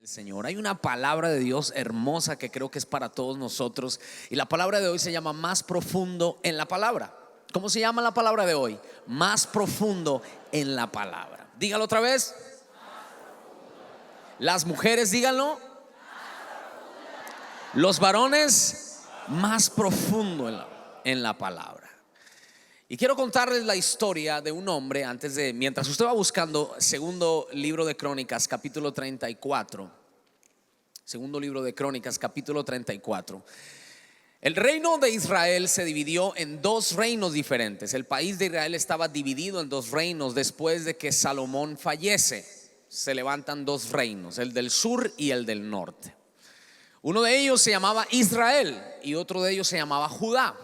Señor, hay una palabra de Dios hermosa que creo que es para todos nosotros, y la palabra de hoy se llama más profundo en la palabra. ¿Cómo se llama la palabra de hoy? Más profundo en la palabra. Dígalo otra vez. Las mujeres, díganlo. Los varones, más profundo en la palabra. Y quiero contarles la historia de un hombre mientras usted va buscando segundo libro de Crónicas, capítulo 34. Segundo libro de Crónicas, capítulo 34. El reino de Israel se dividió en dos reinos diferentes. El país de Israel estaba dividido en dos reinos después de que Salomón fallece. Se levantan dos reinos, el del sur y el del norte. Uno de ellos se llamaba Israel y otro de ellos se llamaba Judá.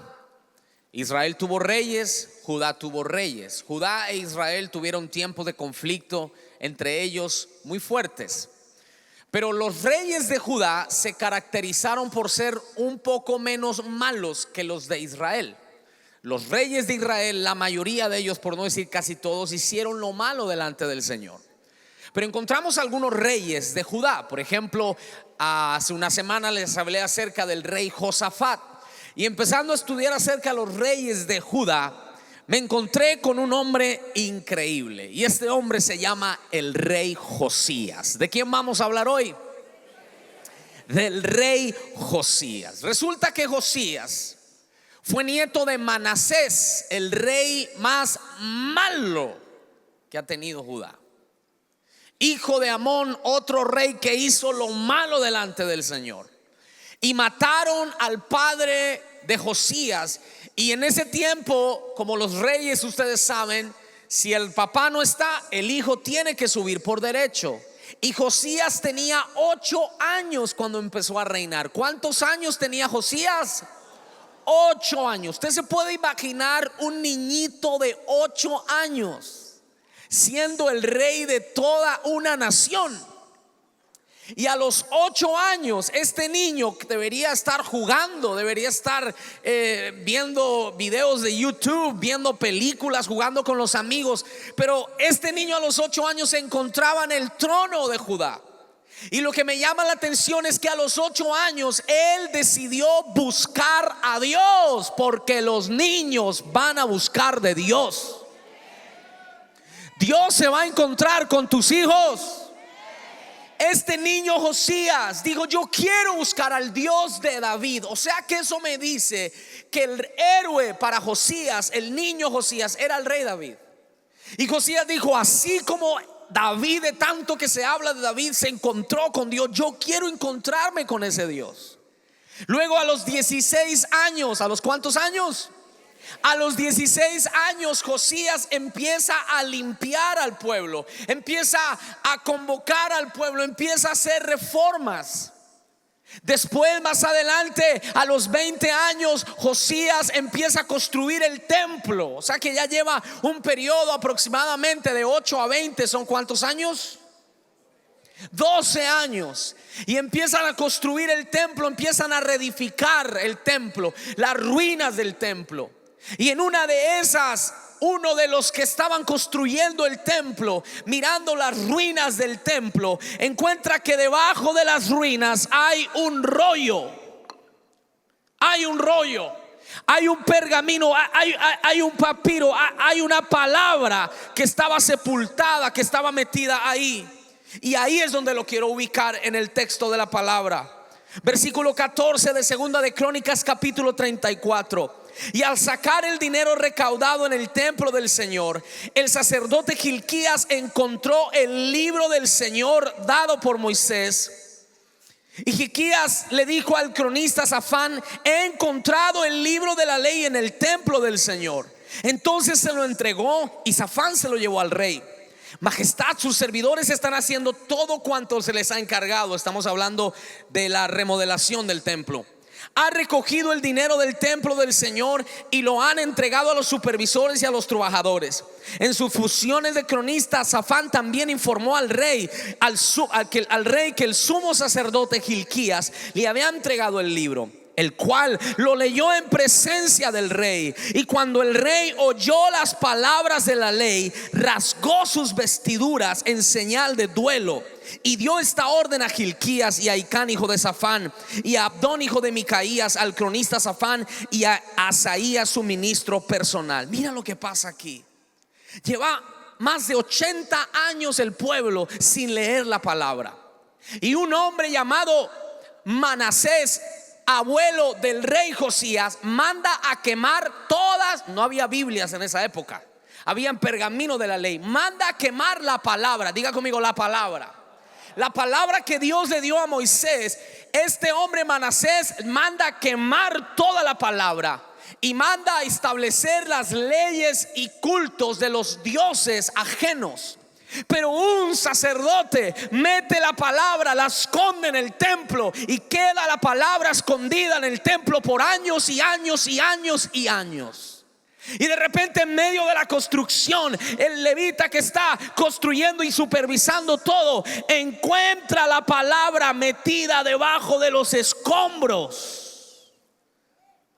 Israel tuvo reyes, Judá tuvo reyes. Judá e Israel tuvieron tiempos de conflicto entre ellos muy fuertes. Pero los reyes de Judá se caracterizaron por ser un poco menos malos que los de Israel. Los reyes de Israel, la mayoría de ellos, por no decir casi todos, hicieron lo malo delante del Señor. Pero encontramos algunos reyes de Judá. Por ejemplo, hace una semana les hablé acerca del rey Josafat. Y empezando a estudiar acerca de los reyes de Judá, me encontré con un hombre increíble. Y este hombre se llama el rey Josías. ¿De quién vamos a hablar hoy? Del rey Josías. Resulta que Josías fue nieto de Manasés, el rey más malo que ha tenido Judá. Hijo de Amón, otro rey que hizo lo malo delante del Señor. Y mataron al padre de Josías. Y en ese tiempo, como los reyes, ustedes saben, si el papá no está, el hijo tiene que subir por derecho. Y Josías tenía 8 años cuando empezó a reinar. ¿Cuántos años tenía Josías? 8 años. Usted se puede imaginar un niñito de 8 años siendo el rey de toda una nación. Y a los 8 años este niño debería estar jugando, debería estar viendo videos de YouTube, viendo películas, jugando con los amigos. Pero este niño a los 8 años se encontraba en el trono de Judá. Y lo que me llama la atención es que a los 8 años él decidió buscar a Dios, porque los niños van a buscar de Dios. Dios se va a encontrar con tus hijos. Este niño Josías dijo: yo quiero buscar al Dios de David. O sea que eso me dice que el héroe para Josías, el niño Josías, era el rey David. Y Josías dijo: así como David, de tanto que se habla de David, se encontró con Dios, yo quiero encontrarme con ese Dios. Luego a los 16 años, ¿a los cuántos años? A los 16 años Josías empieza a limpiar al pueblo, empieza a convocar al pueblo, empieza a hacer reformas. Después, más adelante, a los 20 años, Josías empieza a construir el templo. O sea que ya lleva un periodo aproximadamente de 8 a 20. ¿Son cuántos años? 12 años. Y empiezan a construir el templo, empiezan a reedificar el templo, las ruinas del templo. Y en una de esas, uno de los que estaban construyendo el templo, mirando las ruinas del templo, encuentra que debajo de las ruinas hay un rollo. Hay un rollo, hay un pergamino, hay un papiro, hay una palabra que estaba sepultada, que estaba metida ahí. Y ahí es donde lo quiero ubicar en el texto de la palabra. Versículo 14 de segunda de Crónicas, capítulo 34. Y al sacar el dinero recaudado en el templo del Señor, el sacerdote Hilquías encontró el libro del Señor dado por Moisés. Y Hilquías le dijo al cronista Safán: he encontrado el libro de la ley en el templo del Señor. Entonces se lo entregó y Safán se lo llevó al rey. Majestad, sus servidores están haciendo todo cuanto se les ha encargado. Estamos hablando de la remodelación del templo. Ha recogido el dinero del templo del Señor y lo han entregado a los supervisores y a los trabajadores. En sus funciones de cronista, Safán también informó al rey, al rey, que el sumo sacerdote Hilquías le había entregado el libro. el cual lo leyó en presencia del rey. Y cuando el rey oyó las palabras de la ley, rasgó sus vestiduras en señal de duelo. Y dio esta orden a Gilquías y a Icán hijo de Safán, y a Abdón hijo de Micaías, al cronista Safán, y a Asaías su ministro personal. Mira lo que pasa aquí. Lleva más de 80 años el pueblo sin leer la palabra. Y un hombre llamado Manasés, abuelo del rey Josías, manda a quemar todas. No había Biblias en esa época, habían pergamino de la ley. Manda a quemar la palabra. Diga conmigo, la palabra. La palabra que Dios le dio a Moisés. Este hombre Manasés manda a quemar toda la palabra y manda a establecer las leyes y cultos de los dioses ajenos. Pero un sacerdote mete la palabra, la esconde en el templo, y queda la palabra escondida en el templo por años y años y años y años. Y de repente, en medio de la construcción, el levita que está construyendo y supervisando todo encuentra la palabra metida debajo de los escombros.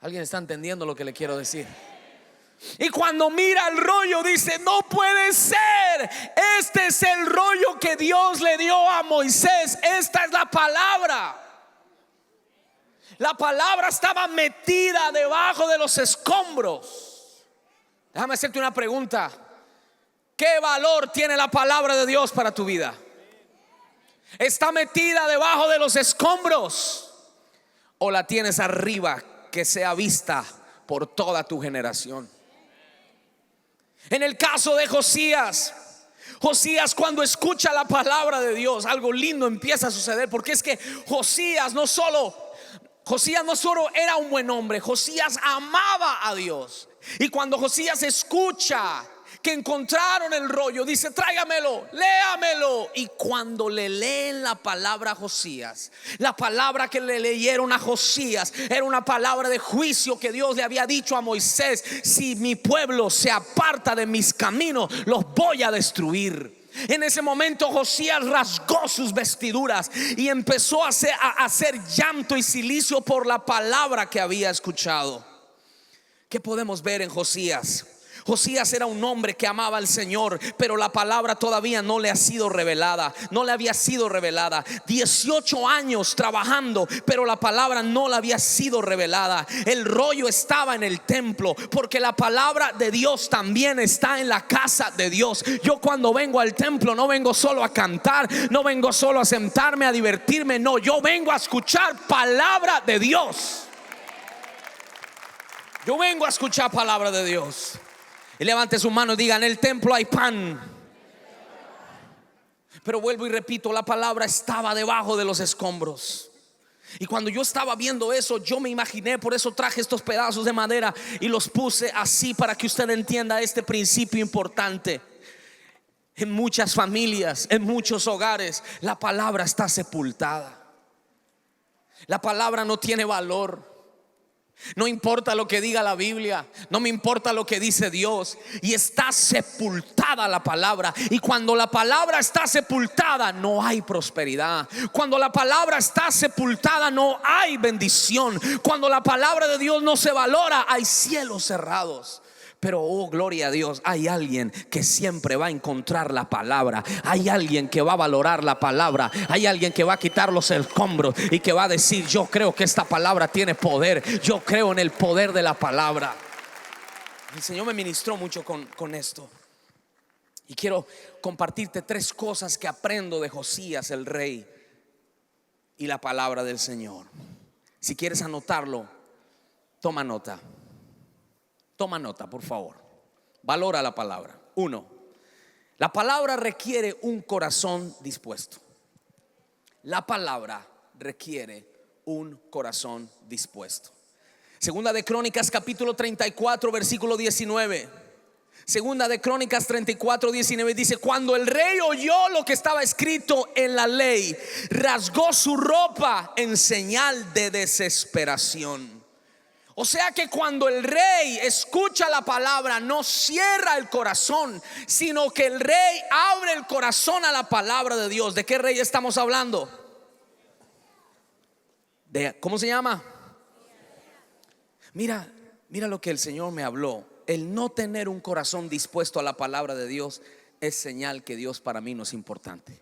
¿Alguien está entendiendo lo que le quiero decir? Y cuando mira el rollo dice: no puede ser, este es el rollo que Dios le dio a Moisés. Esta es la palabra. La palabra estaba metida debajo de los escombros. Déjame hacerte una pregunta. ¿Qué valor tiene la palabra de Dios para tu vida? ¿Está metida debajo de los escombros o la tienes arriba, que sea vista por toda tu generación? En el caso de Josías, cuando escucha la palabra de Dios, algo lindo empieza a suceder. Porque es que Josías no solo era un buen hombre, Josías amaba a Dios. Y cuando Josías escucha que encontraron el rollo, dice: tráigamelo, léamelo. Y cuando le leen la palabra a Josías, la palabra que le leyeron a Josías era una palabra de juicio que Dios le había dicho a Moisés: si mi pueblo se aparta de mis caminos, los voy a destruir. En ese momento Josías rasgó sus vestiduras y empezó a hacer llanto y cilicio por la palabra que había escuchado. ¿Qué podemos ver en Josías? Josías era un hombre que amaba al Señor, pero la palabra todavía no le ha sido revelada. No le había sido revelada. 18 años trabajando, pero la palabra no le había sido revelada. El rollo estaba en el templo, porque la palabra de Dios también está en la casa de Dios. Yo cuando vengo al templo no vengo solo a cantar, no vengo solo a sentarme a divertirme. No, yo vengo a escuchar palabra de Dios. Yo vengo a escuchar palabra de Dios. Y levante su mano y diga: en el templo hay pan. Pero vuelvo y repito, la palabra estaba debajo de los escombros. Y cuando yo estaba viendo eso, yo me imaginé, por eso traje estos pedazos de madera y los puse así para que usted entienda este principio importante. En muchas familias, en muchos hogares, la palabra está sepultada. La palabra no tiene valor. No importa lo que diga la Biblia, no me importa lo que dice Dios. Y está sepultada la palabra. Y cuando la palabra está sepultada, no hay prosperidad. Cuando la palabra está sepultada, no hay bendición. Cuando la palabra de Dios no se valora, hay cielos cerrados. Pero oh, gloria a Dios, hay alguien que siempre va a encontrar la palabra. Hay alguien que va a valorar la palabra. Hay alguien que va a quitar los escombros y que va a decir: yo creo que esta palabra tiene poder. Yo creo en el poder de la palabra. El Señor me ministró mucho con esto. Y quiero compartirte 3 cosas que aprendo de Josías el rey y la palabra del Señor. Si quieres anotarlo, toma nota. Toma nota, por favor. Valora la palabra. 1. La palabra requiere un corazón dispuesto. La palabra requiere un corazón dispuesto. Segunda de Crónicas capítulo 34 versículo 19. Segunda de Crónicas 34, 19 dice: cuando el rey oyó lo que estaba escrito en la ley, rasgó su ropa en señal de desesperación. O sea que cuando el rey escucha la palabra, no cierra el corazón, sino que el rey abre el corazón a la palabra de Dios. ¿De qué rey estamos hablando? ¿Cómo se llama? Mira, mira lo que el Señor me habló. El no tener un corazón dispuesto a la palabra de Dios es señal que Dios para mí no es importante.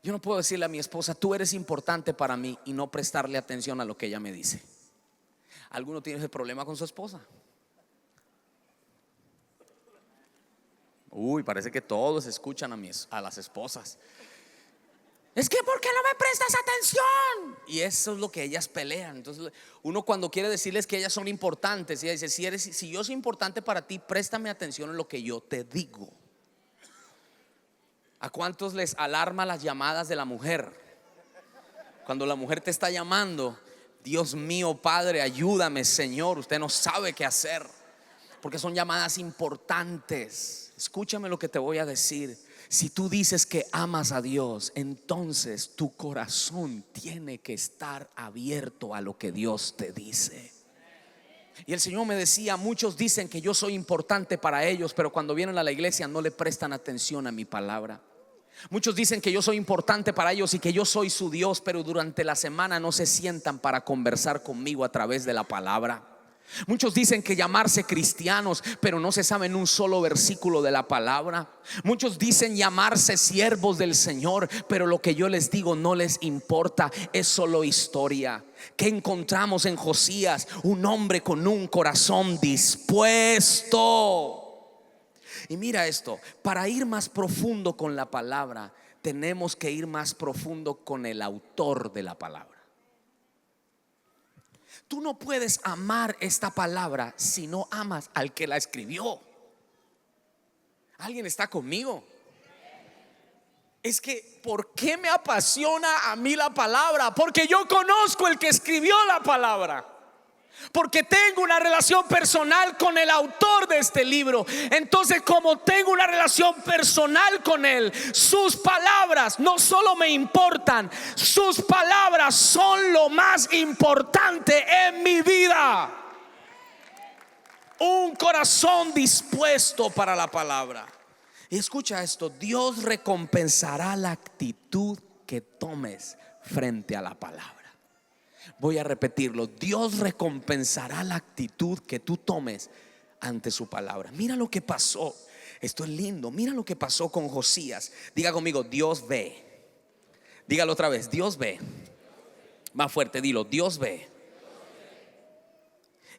Yo no puedo decirle a mi esposa, tú eres importante para mí, y no prestarle atención a lo que ella me dice. ¿Alguno tiene ese problema con su esposa? Uy, parece que todos escuchan a las esposas. Es que ¿por qué no me prestas atención? Y eso es lo que ellas pelean. Entonces uno, cuando quiere decirles que ellas son importantes, ella dice, si yo soy importante para ti, préstame atención en lo que yo te digo. ¿A cuántos les alarma las llamadas de la mujer? Cuando la mujer te está llamando, Dios mío, Padre, ayúdame, Señor, usted no sabe qué hacer, porque son llamadas importantes. Escúchame lo que te voy a decir. Si tú dices que amas a Dios, entonces tu corazón tiene que estar abierto a lo que Dios te dice. Y el Señor me decía, muchos dicen que yo soy importante para ellos, pero cuando vienen a la iglesia no le prestan atención a mi palabra. Muchos dicen que yo soy importante para ellos y que yo soy su Dios, pero durante la semana no se sientan para conversar conmigo a través de la palabra. Muchos dicen que llamarse cristianos, pero no se saben un solo versículo de la palabra. Muchos dicen llamarse siervos del Señor, pero lo que yo les digo no les importa, es solo historia. ¿Qué encontramos en Josías? Un hombre con un corazón dispuesto. Y mira esto, para ir más profundo con la palabra, tenemos que ir más profundo con el autor de la palabra. Tú no puedes amar esta palabra si no amas al que la escribió. ¿Alguien está conmigo? Es que, ¿por qué me apasiona a mí la palabra? Porque yo conozco el que escribió la palabra. Porque tengo una relación personal con el autor de este libro. Entonces, como tengo una relación personal con él, sus palabras no solo me importan, sus palabras son lo más importante en mi vida. Un corazón dispuesto para la palabra. Y escucha esto, Dios recompensará la actitud que tomes frente a la palabra. Voy a repetirlo, Dios recompensará la actitud que tú tomes ante su palabra. Mira lo que pasó, esto es lindo. Mira lo que pasó con Josías. Diga conmigo, Dios ve. Dígalo otra vez, Dios ve. Más fuerte, dilo, Dios ve.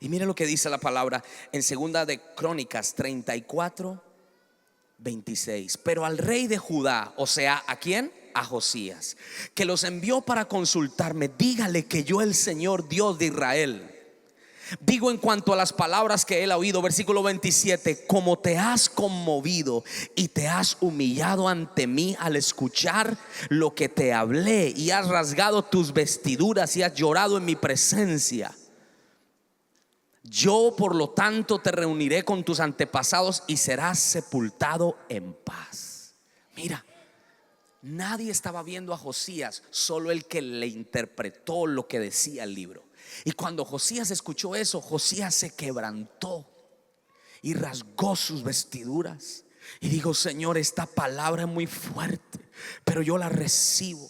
Y mira lo que dice la palabra en segunda de Crónicas 34:26. Pero al rey de Judá, o sea, ¿a quién? A Josías, que los envió para consultarme, dígale que yo, el Señor Dios de Israel, digo en cuanto a las palabras que él ha oído. Versículo 27: como te has conmovido y te has humillado ante mí al escuchar lo que te hablé, y has rasgado tus vestiduras y has llorado en mi presencia, yo por lo tanto te reuniré con tus antepasados y serás sepultado en paz. Mira, nadie estaba viendo a Josías, solo el que le interpretó lo que decía el libro. Y cuando Josías escuchó eso, Josías se quebrantó y rasgó sus vestiduras y dijo: Señor, esta palabra es muy fuerte, pero yo la recibo.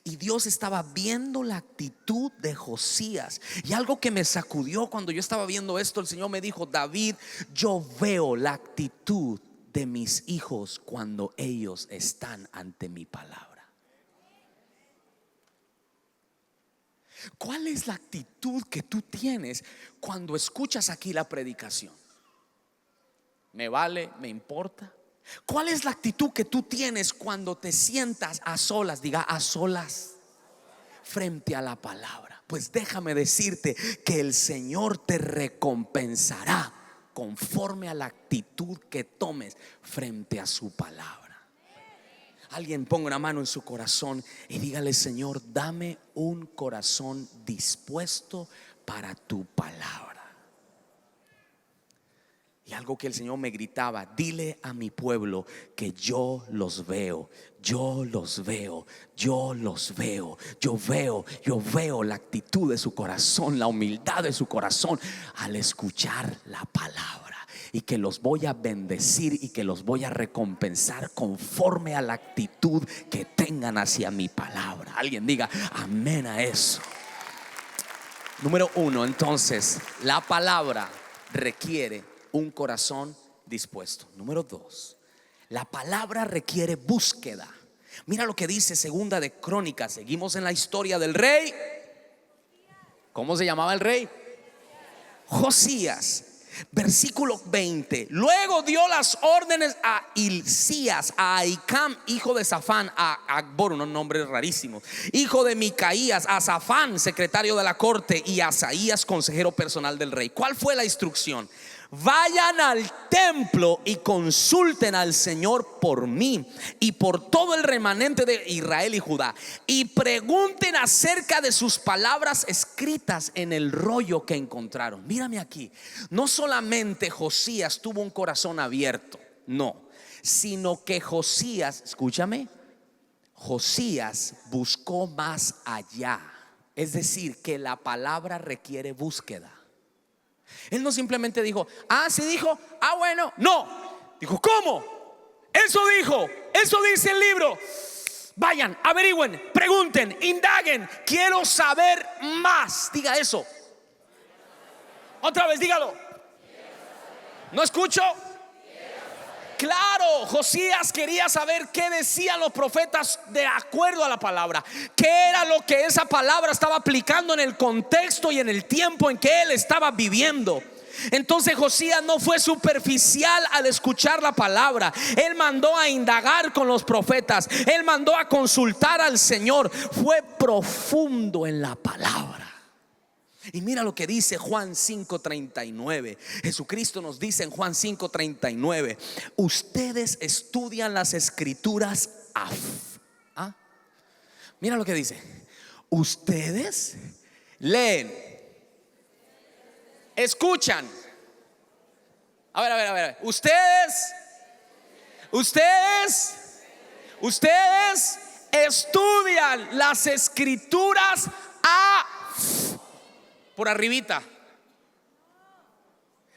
Y Dios estaba viendo la actitud de Josías. Y algo que me sacudió cuando yo estaba viendo esto, el Señor me dijo: David, yo veo la actitud de mis hijos cuando ellos están ante mi palabra. ¿Cuál es la actitud que tú tienes cuando escuchas aquí la predicación? ¿Me vale? ¿Me importa? ¿Cuál es la actitud que tú tienes cuando te sientas a solas? Diga, a solas, frente a la palabra. Pues déjame decirte que el Señor te recompensará conforme a la actitud que tomes frente a su palabra. Alguien ponga una mano en su corazón y dígale: Señor, dame un corazón dispuesto para tu palabra. Y algo que el Señor me gritaba: dile a mi pueblo que yo los veo, yo los veo, yo los veo, yo veo la actitud de su corazón, la humildad de su corazón al escuchar la palabra, y que los voy a bendecir y que los voy a recompensar conforme a la actitud que tengan hacia mi palabra. Alguien diga amén a eso. Número uno, entonces, la palabra requiere un corazón dispuesto. Número dos, la palabra requiere búsqueda. Mira lo que dice Segunda de Crónicas. Seguimos en la historia del rey. ¿Cómo se llamaba el rey? Josías. Versículo 20. Luego dio las órdenes a Hilcías, a Ahicam, hijo de Safán, a Acbor, unos nombres rarísimos, hijo de Micaías, a Safán, secretario de la corte, y a Asaías, consejero personal del rey. ¿Cuál fue la instrucción? Vayan al templo y consulten al Señor por mí y por todo el remanente de Israel y Judá, y pregunten acerca de sus palabras escritas en el rollo que encontraron. Mírame aquí, no solamente Josías tuvo un corazón abierto, no, sino que Josías, escúchame, Josías buscó más allá. Es decir, que la palabra requiere búsqueda. Él no simplemente dijo, sí dijo, bueno, no. Dijo, ¿cómo? Eso dijo, eso dice el libro. Vayan, averigüen, pregunten, indaguen. Quiero saber más. Diga eso. Otra vez, dígalo. ¿No escucho? Claro, Josías quería saber qué decían los profetas de acuerdo a la palabra, qué era lo que esa palabra estaba aplicando en el contexto y en el tiempo en que él estaba viviendo. Entonces Josías no fue superficial al escuchar la palabra. Él mandó a indagar con los profetas, él mandó a consultar al Señor. Fue profundo en la palabra. Y mira lo que dice Juan 5:39. Jesucristo nos dice en Juan 5:39: ustedes estudian las escrituras Mira lo que dice. Ustedes leen, escuchan. A ver. Ustedes estudian las escrituras por arribita.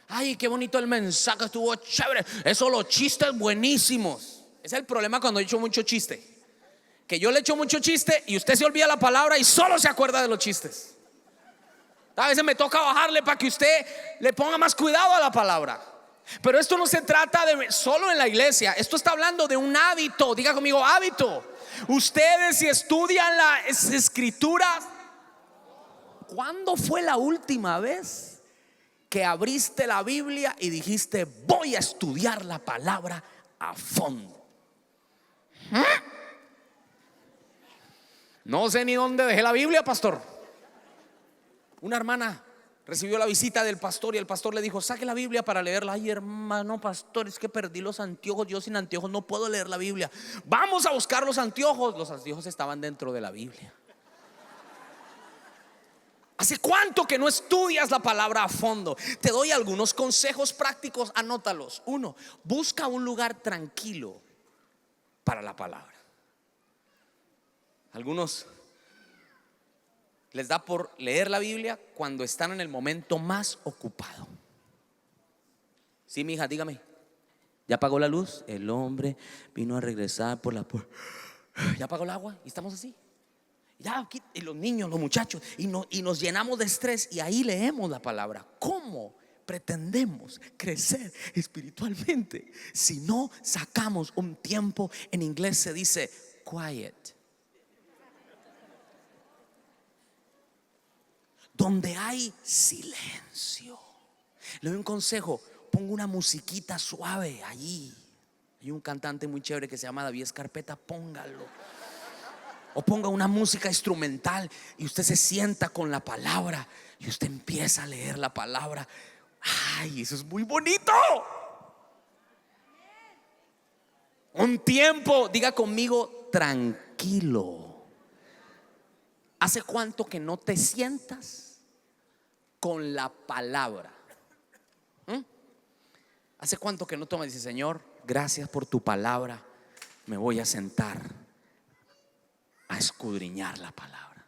Ay, qué bonito el mensaje, estuvo chévere. Eso, los chistes buenísimos. Ese es el problema cuando he hecho mucho chiste, que yo le echo mucho chiste y usted se olvida la palabra y solo se acuerda de los chistes. A veces me toca bajarle para que usted le ponga más cuidado a la palabra. Pero esto no se trata de solo en la iglesia. Esto está hablando de un hábito. Diga conmigo, hábito. Ustedes, si estudian las escrituras, ¿cuándo fue la última vez que abriste la Biblia y dijiste, voy a estudiar la palabra a fondo? No sé ni dónde dejé la Biblia, pastor. Una hermana recibió la visita del pastor y el pastor le dijo, saque la Biblia para leerla. Ay, hermano pastor, es que perdí los anteojos. Yo sin anteojos no puedo leer la Biblia. Vamos a buscar los anteojos. Los anteojos estaban dentro de la Biblia. ¿Hace cuánto que no estudias la palabra a fondo? Te doy algunos consejos prácticos, anótalos. 1, busca un lugar tranquilo para la palabra. Algunos les da por leer la Biblia cuando están en el momento más ocupado. Sí, mi hija, dígame. ¿Ya apagó la luz? El hombre vino a regresar por la puerta. ¿Ya apagó el agua? Y estamos así. Ya aquí, y los niños, los muchachos, y nos llenamos de estrés, y ahí leemos la palabra. ¿Cómo pretendemos crecer espiritualmente si no sacamos un tiempo? En inglés se dice quiet, donde hay silencio. Le doy un consejo: ponga una musiquita suave allí. Hay un cantante muy chévere que se llama David Escarpeta, póngalo. O ponga una música instrumental y usted se sienta con la palabra y usted empieza a leer la palabra. Ay, eso es muy bonito. Un tiempo, diga conmigo, tranquilo. ¿Hace cuánto que no te sientas con la palabra? ¿Hace cuánto que no tomas y dices, Señor, gracias por tu palabra, me voy a sentar a escudriñar la palabra?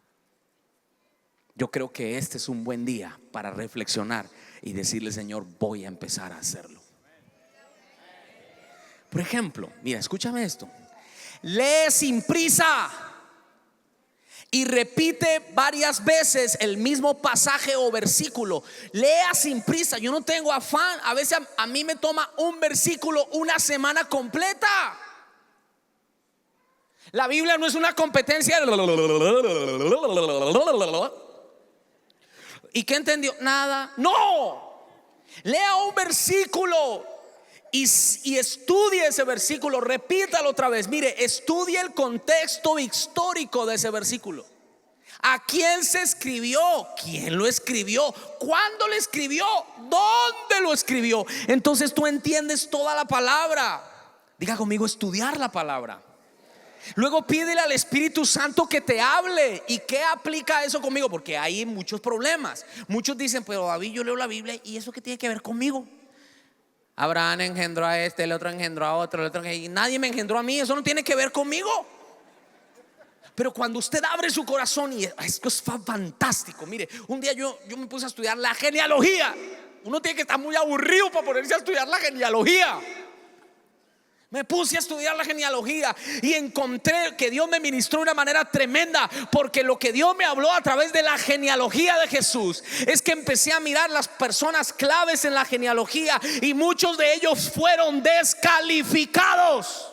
Yo creo que este es un buen día para reflexionar y decirle, Señor, voy a empezar a hacerlo. Por ejemplo, mira, escúchame esto: lee sin prisa y repite varias veces el mismo pasaje o versículo. Lea sin prisa, yo no tengo afán. A veces a mí me toma un versículo una semana completa. La Biblia no es una competencia. ¿Y qué entendió? Nada. No. Lea un versículo y estudie ese versículo. Repítalo otra vez. Mire, estudie el contexto histórico de ese versículo. ¿A quién se escribió? ¿Quién lo escribió? ¿Cuándo lo escribió? ¿Dónde lo escribió? Entonces tú entiendes toda la palabra. Diga conmigo, estudiar la palabra. Luego pídele al Espíritu Santo que te hable. ¿Y qué aplica eso conmigo? Porque hay muchos problemas. Muchos dicen, pero David, yo leo la Biblia y eso qué tiene que ver conmigo. Abraham engendró a este, el otro engendró a otro, el otro, y nadie me engendró a mí. Eso no tiene que ver conmigo. Pero cuando usted abre su corazón, y esto es fantástico. Mire, un día yo me puse a estudiar la genealogía. Uno tiene que estar muy aburrido para ponerse a estudiar la genealogía. Me puse a estudiar la genealogía y encontré que Dios me ministró de una manera tremenda, porque lo que Dios me habló a través de la genealogía de Jesús es que empecé a mirar las personas claves en la genealogía y muchos de ellos fueron descalificados.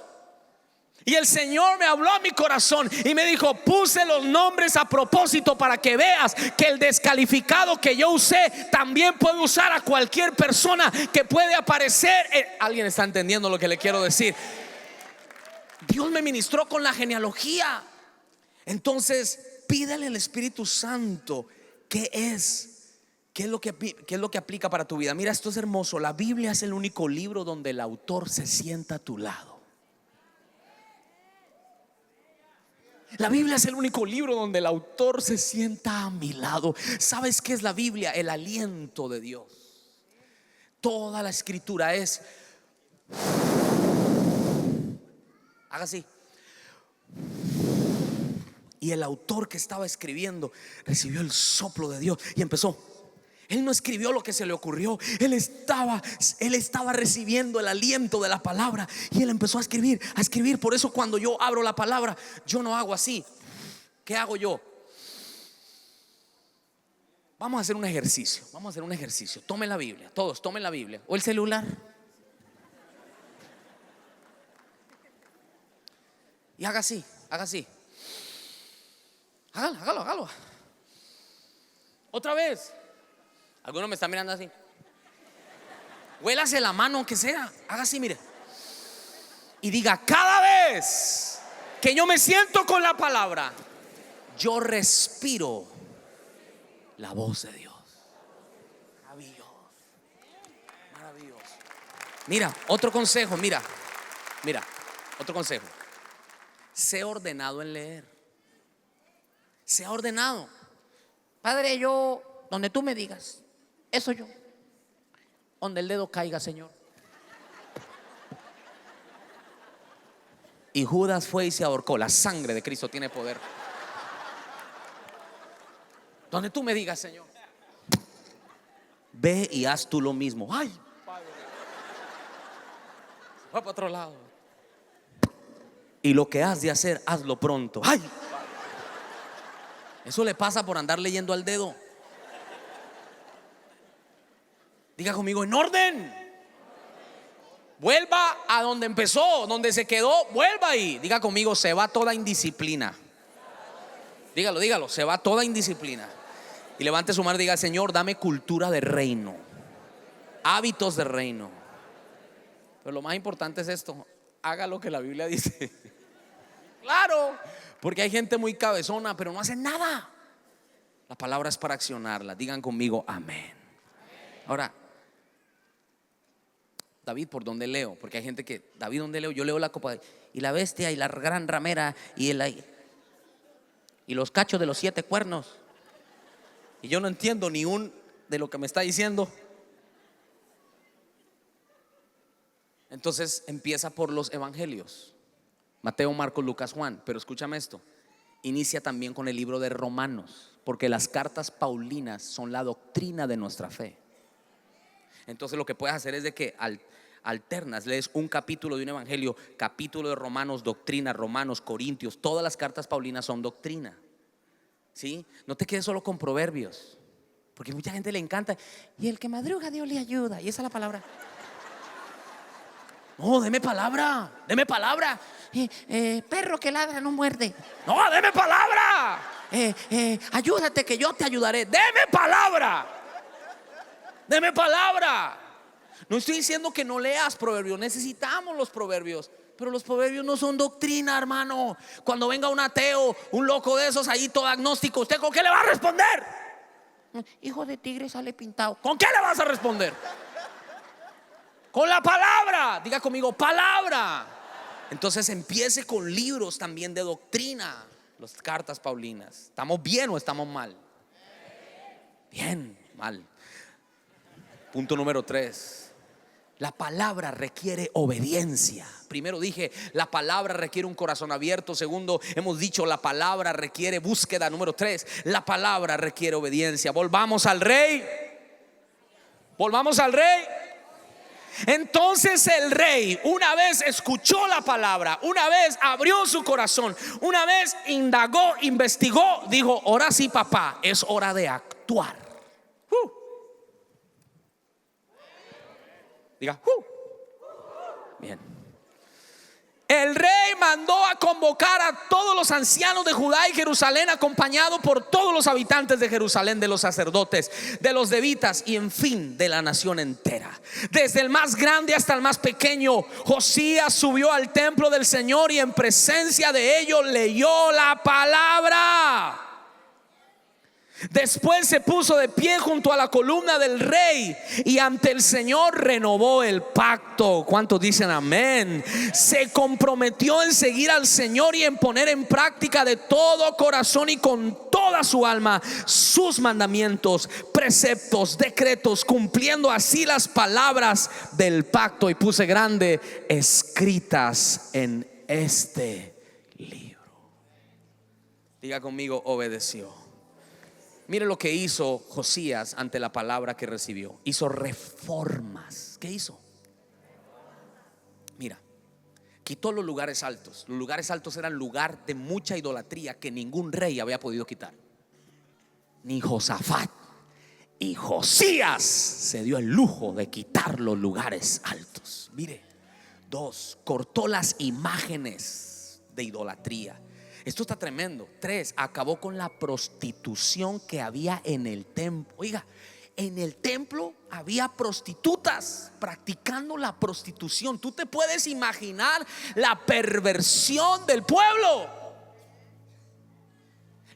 Y el Señor me habló a mi corazón y me dijo, puse los nombres a propósito para que veas que el descalificado que yo usé también puede usar a cualquier persona que puede aparecer. ¿Alguien está entendiendo lo que le quiero decir? Dios me ministró con la genealogía. Entonces pídele al Espíritu Santo qué es lo que aplica para tu vida. Mira, esto es hermoso. La Biblia es el único libro donde el autor se sienta a tu lado. La Biblia es el único libro donde el autor se sienta a mi lado. ¿Sabes qué es la Biblia? El aliento de Dios. Toda la escritura es, haga así. Y el autor que estaba escribiendo recibió el soplo de Dios y empezó. Él no escribió lo que se le ocurrió. Él estaba recibiendo el aliento de la palabra y él empezó a escribir, a escribir. Por eso cuando yo abro la palabra, yo no hago así. ¿Qué hago yo? Vamos a hacer un ejercicio. Tomen la Biblia, todos tomen la Biblia o el celular y haga así. Hágalo. Otra vez. Algunos me están mirando así. Huélase la mano aunque sea. Haga así, mire. Y diga, cada vez que yo me siento con la palabra, yo respiro la voz de Dios. Maravilloso. Mira, otro consejo, mira, otro consejo. Sé ordenado en leer. Sea ordenado. Padre, yo, donde tú me digas, eso yo. Donde el dedo caiga, Señor. Y Judas fue y se ahorcó. La sangre de Cristo tiene poder. Donde tú me digas, Señor. Ve y haz tú lo mismo. Ay, Padre. Va para otro lado. Y lo que has de hacer, hazlo pronto. Ay, Padre. Eso le pasa por andar leyendo al dedo. Diga conmigo, en orden. Vuelva a donde empezó, donde se quedó, vuelva ahí. Diga conmigo, se va toda indisciplina. Dígalo, se va toda indisciplina. Y levante su mano y diga, Señor, dame cultura de reino, hábitos de reino. Pero lo más importante es esto: haga lo que la Biblia dice. Claro, porque hay gente muy cabezona, pero no hace nada. La palabra es para accionarla. Digan conmigo, amén. Ahora, David, ¿por dónde leo? Porque hay gente que, David, ¿dónde leo? Yo leo la copa y la bestia y la gran ramera y los cachos de los 7 cuernos. Y yo no entiendo ni un de lo que me está diciendo. Entonces empieza por los evangelios: Mateo, Marcos, Lucas, Juan. Pero escúchame esto: inicia también con el libro de Romanos, porque las cartas paulinas son la doctrina de nuestra fe. Entonces lo que puedes hacer es de que alternas, lees un capítulo de un evangelio, capítulo de Romanos, doctrina, Romanos, Corintios. Todas las cartas paulinas son doctrina. ¿sí? No te quedes solo con proverbios, porque mucha gente le encanta. Y el que madruga, Dios le ayuda. Y esa es la palabra. No, deme palabra, deme palabra. Perro que ladra no muerde. No, deme palabra. Ayúdate que yo te ayudaré. Deme palabra. Deme palabra. No estoy diciendo que no leas proverbios, necesitamos los proverbios, pero los proverbios no son doctrina, hermano. Cuando venga un ateo, un loco de esos ahí todo agnóstico, ¿usted con qué le va a responder? Hijo de tigre sale pintado. ¿Con qué le vas a responder? Con la palabra. Diga conmigo, palabra. Entonces empiece con libros también de doctrina. Las cartas paulinas. ¿Estamos bien o estamos mal? Bien, mal. Punto número 3. La palabra requiere obediencia. Primero dije, la palabra requiere un corazón abierto. Segundo, hemos dicho, la palabra requiere búsqueda. Número 3, la palabra requiere obediencia. Volvamos al rey. Volvamos al rey. Entonces el rey, una vez escuchó la palabra, una vez abrió su corazón, una vez indagó, investigó, dijo: ahora sí, papá, es hora de actuar. Diga, bien. El rey mandó a convocar a todos los ancianos de Judá y Jerusalén, acompañado por todos los habitantes de Jerusalén, de los sacerdotes, de los levitas y en fin de la nación entera. Desde el más grande hasta el más pequeño, Josías subió al templo del Señor y en presencia de ellos leyó la palabra. Después se puso de pie junto a la columna del rey y ante el Señor renovó el pacto. ¿Cuántos dicen amén? Se comprometió en seguir al Señor y en poner en práctica de todo corazón y con toda su alma sus mandamientos, preceptos, decretos, cumpliendo así las palabras del pacto. Y puse grande: escritas en este libro. Diga conmigo: obedeció. Mire lo que hizo Josías ante la palabra que recibió. Hizo reformas. ¿Qué hizo? Mira, quitó los lugares altos. Los lugares altos eran lugar de mucha idolatría que ningún rey había podido quitar. Ni Josafat. Y Josías se dio el lujo de quitar los lugares altos. Mire. 2, cortó las imágenes de idolatría. Esto está tremendo. 3, acabó con la prostitución que había en el templo. Oiga, en el templo había prostitutas practicando la prostitución. Tú te puedes imaginar la perversión del pueblo.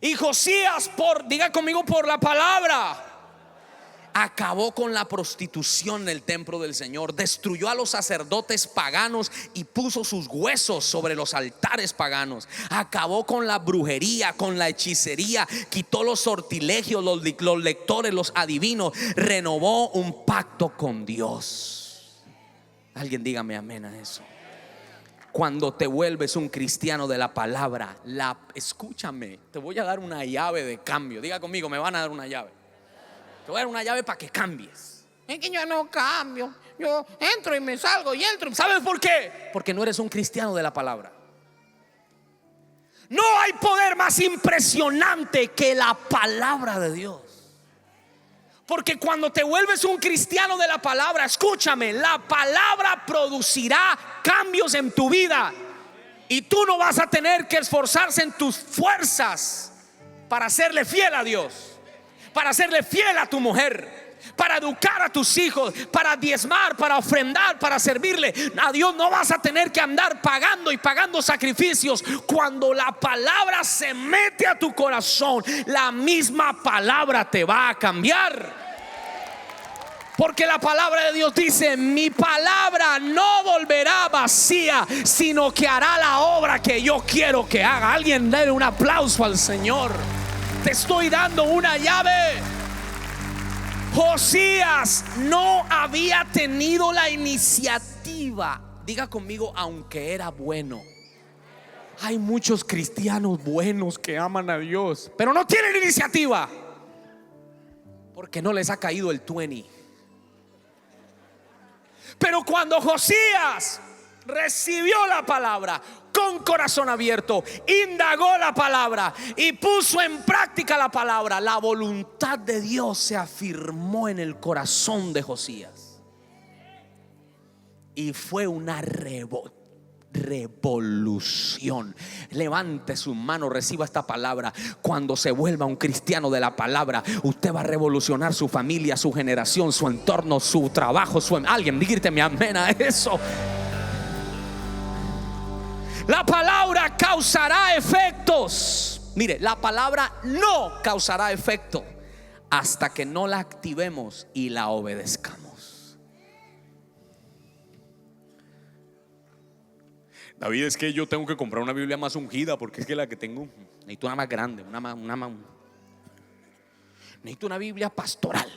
Y Josías, diga conmigo, por la palabra, acabó con la prostitución en el templo del Señor. Destruyó a los sacerdotes paganos y puso sus huesos sobre los altares paganos. Acabó con la brujería, con la hechicería. Quitó los sortilegios, los lectores, los adivinos. Renovó un pacto con Dios. Alguien dígame amén a eso. Cuando te vuelves un cristiano de la palabra, escúchame, te voy a dar una llave de cambio. Diga conmigo: me van a dar una llave. Te voy a dar una llave para que cambies. Es que yo no cambio. Yo entro y me salgo y entro. ¿Sabes por qué? Porque no eres un cristiano de la palabra. No hay poder más impresionante que la palabra de Dios. Porque cuando te vuelves un cristiano de la palabra, escúchame, la palabra producirá cambios en tu vida. Y tú no vas a tener que esforzarse en tus fuerzas para serle fiel a Dios, para serle fiel a tu mujer, para educar a tus hijos, para diezmar, para ofrendar, para servirle a Dios. No vas a tener que andar pagando y pagando sacrificios. Cuando la palabra se mete a tu corazón, la misma palabra te va a cambiar. Porque la palabra de Dios dice: mi palabra no volverá vacía, sino que hará la obra que yo quiero que haga. Alguien dé un aplauso al Señor. Te estoy dando una llave. Josías no había tenido la iniciativa. Diga conmigo: aunque era bueno. Hay muchos cristianos buenos que aman a Dios, pero no tienen iniciativa porque no les ha caído el 20. Pero cuando Josías recibió la palabra con corazón abierto, indagó la palabra y puso en práctica la palabra, la voluntad de Dios se afirmó en el corazón de Josías. Y fue una revolución. Levante su mano, reciba esta palabra. Cuando se vuelva un cristiano de la palabra, usted va a revolucionar su familia, su generación, su entorno, su trabajo, alguien dígame amén a eso. La palabra causará efectos. Mire, la palabra no causará efecto hasta que no la activemos y la obedezcamos. David, es que yo tengo que comprar una Biblia más ungida, porque es que la que tengo, necesito una más grande, necesito una Biblia pastoral.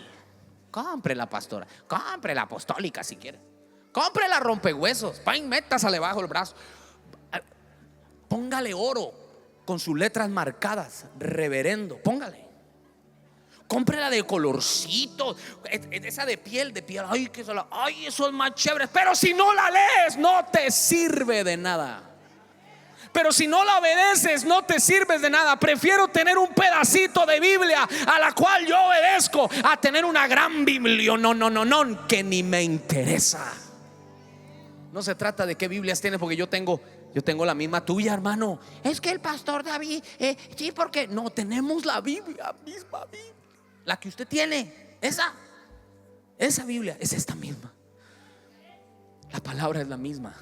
Compre la pastoral, compre la apostólica si quiere, compre la rompehuesos, métasale bajo el brazo, póngale oro con sus letras marcadas, reverendo, póngale. Cómprela de colorcito, esa de piel, ay, eso es más chévere. Pero si no la lees, no te sirve de nada. Pero si no la obedeces, no te sirves de nada. Prefiero tener un pedacito de Biblia a la cual yo obedezco, a tener una gran Biblia no, que ni me interesa. No se trata de qué Biblias tienes, porque yo tengo la misma tuya, hermano. Es que el pastor David, sí, porque no, tenemos la Biblia, misma Biblia. La que usted tiene, esa Biblia es esta misma. La palabra es la misma.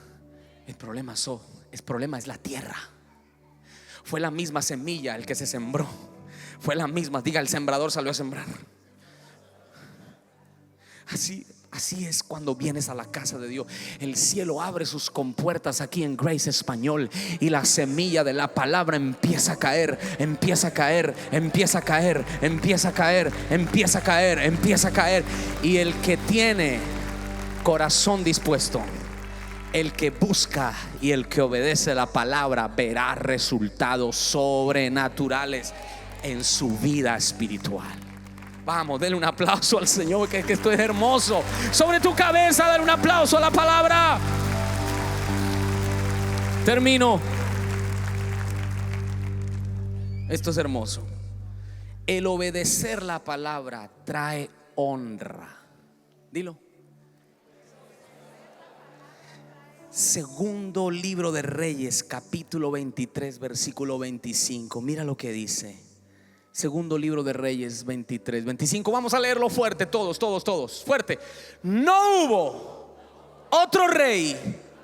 El problema es la tierra. Fue la misma semilla el que se sembró. Fue la misma, diga, el sembrador salió a sembrar. Así es cuando vienes a la casa de Dios. El cielo abre sus compuertas aquí en Grace Español, y la semilla de la palabra empieza a caer, empieza a caer, empieza a caer, empieza a caer, empieza a caer, empieza a caer. Y el que tiene corazón dispuesto, el que busca y el que obedece la palabra, verá resultados sobrenaturales en su vida espiritual. Vamos, denle un aplauso al Señor, que esto es hermoso. Sobre tu cabeza, dale un aplauso a la palabra. Termino. Esto es hermoso. El obedecer la palabra trae honra. Dilo. Segundo libro de Reyes, capítulo 23, versículo 25. Mira lo que dice. Segundo libro de Reyes 23, 25. Vamos a leerlo fuerte, todos, fuerte. No hubo otro rey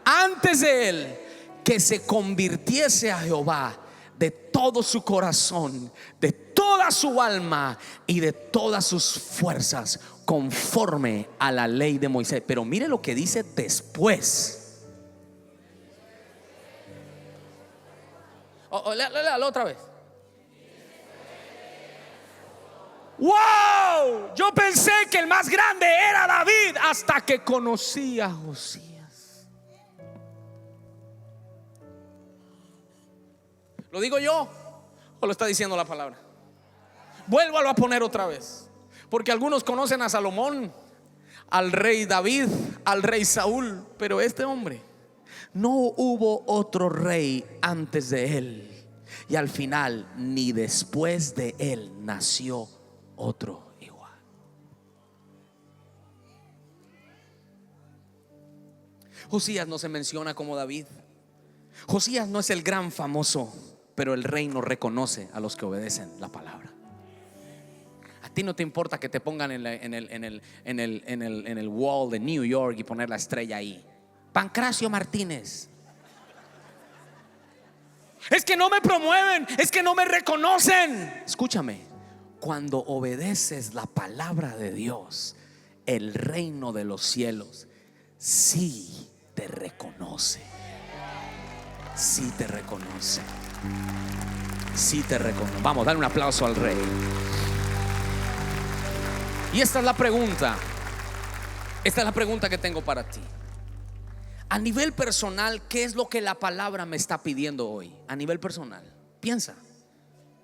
antes de él que se convirtiese a Jehová de todo su corazón, de toda su alma y de todas sus fuerzas, conforme a la ley de Moisés. Pero mire lo que dice después. Léalo otra vez. Wow, yo pensé que el más grande era David hasta que conocí a Josías. ¿Lo digo yo o lo está diciendo la palabra? Vuélvalo a poner otra vez, porque algunos conocen a Salomón, al rey David, al rey Saúl, pero este hombre, no hubo otro rey antes de él, y al final ni después de él nació otro igual. Josías no se menciona como David. Josías no es el gran famoso, pero el reino reconoce a los que obedecen la palabra. A ti no te importa que te pongan en el wall de New York y poner la estrella ahí: Pancracio Martínez. Es que no me promueven, es que no me reconocen. Escúchame. Cuando obedeces la palabra de Dios, el reino de los cielos sí te reconoce. Sí te reconoce. Sí te reconoce. Vamos, dale un aplauso al rey. Y esta es la pregunta. Esta es la pregunta que tengo para ti. A nivel personal, ¿qué es lo que la palabra me está pidiendo hoy? A nivel personal, piensa.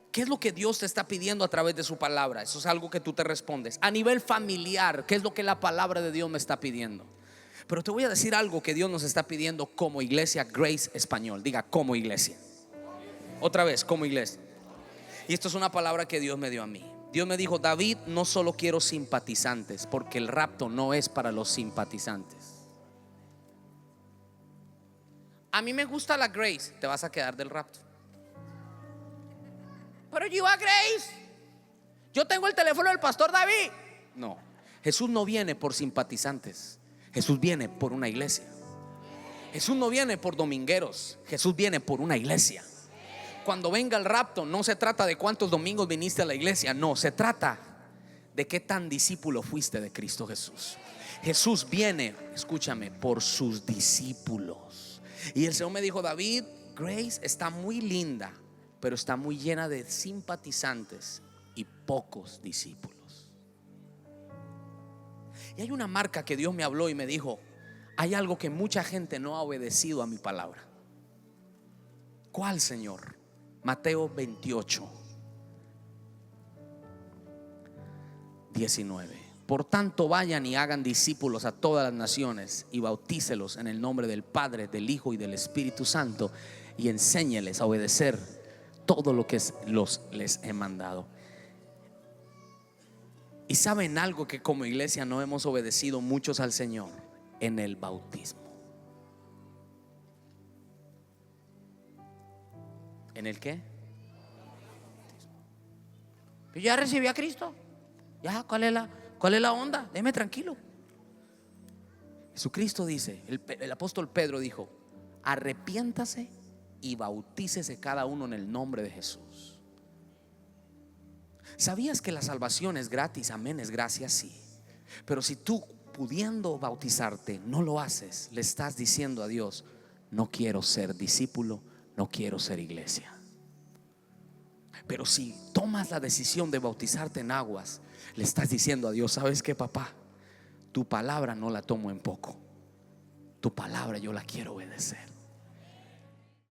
¿Qué es lo que Dios te está pidiendo a través de su palabra? Eso es algo que tú te respondes. A nivel familiar, ¿qué es lo que la palabra de Dios me está pidiendo? Pero te voy a decir algo que Dios nos está pidiendo como iglesia Grace Español. Diga, como iglesia. Otra vez, como iglesia. Y esto es una palabra que Dios me dio a mí. Dios me dijo: David, no solo quiero simpatizantes, porque el rapto no es para los simpatizantes. A mí me gusta la Grace, te vas a quedar del rapto. Pero yo iba a Grace. Yo tengo el teléfono del pastor David. No, Jesús no viene por simpatizantes. Jesús viene por una iglesia. Jesús no viene por domingueros. Jesús viene por una iglesia. Cuando venga el rapto, no se trata de cuántos domingos viniste a la iglesia. No, se trata de qué tan discípulo fuiste de Cristo Jesús. Jesús viene, escúchame, por sus discípulos. Y el Señor me dijo: David, Grace está muy linda, pero está muy llena de simpatizantes y pocos discípulos. Y hay una marca que Dios me habló y me dijo: hay algo que mucha gente no ha obedecido a mi palabra. ¿Cuál, Señor? Mateo 28, 19. Por tanto, vayan y hagan discípulos a todas las naciones y bautícelos en el nombre del Padre, del Hijo y del Espíritu Santo, y enséñeles a obedecer todo lo que les he mandado. Y saben algo que como iglesia no hemos obedecido muchos al Señor: en el bautismo. ¿En el qué? Yo ya recibí a Cristo. Ya, ¿cuál es la onda? Déjeme tranquilo. Jesucristo dice, el apóstol Pedro dijo: arrepiéntase y bautícese cada uno en el nombre de Jesús. ¿Sabías que la salvación es gratis? Amén, es gracia, sí. Pero si tú, pudiendo bautizarte, no lo haces, le estás diciendo a Dios: no quiero ser discípulo, no quiero ser iglesia. Pero si tomas la decisión de bautizarte en aguas, le estás diciendo a Dios: ¿sabes qué, papá? Tu palabra no la tomo en poco. Tu palabra yo la quiero obedecer.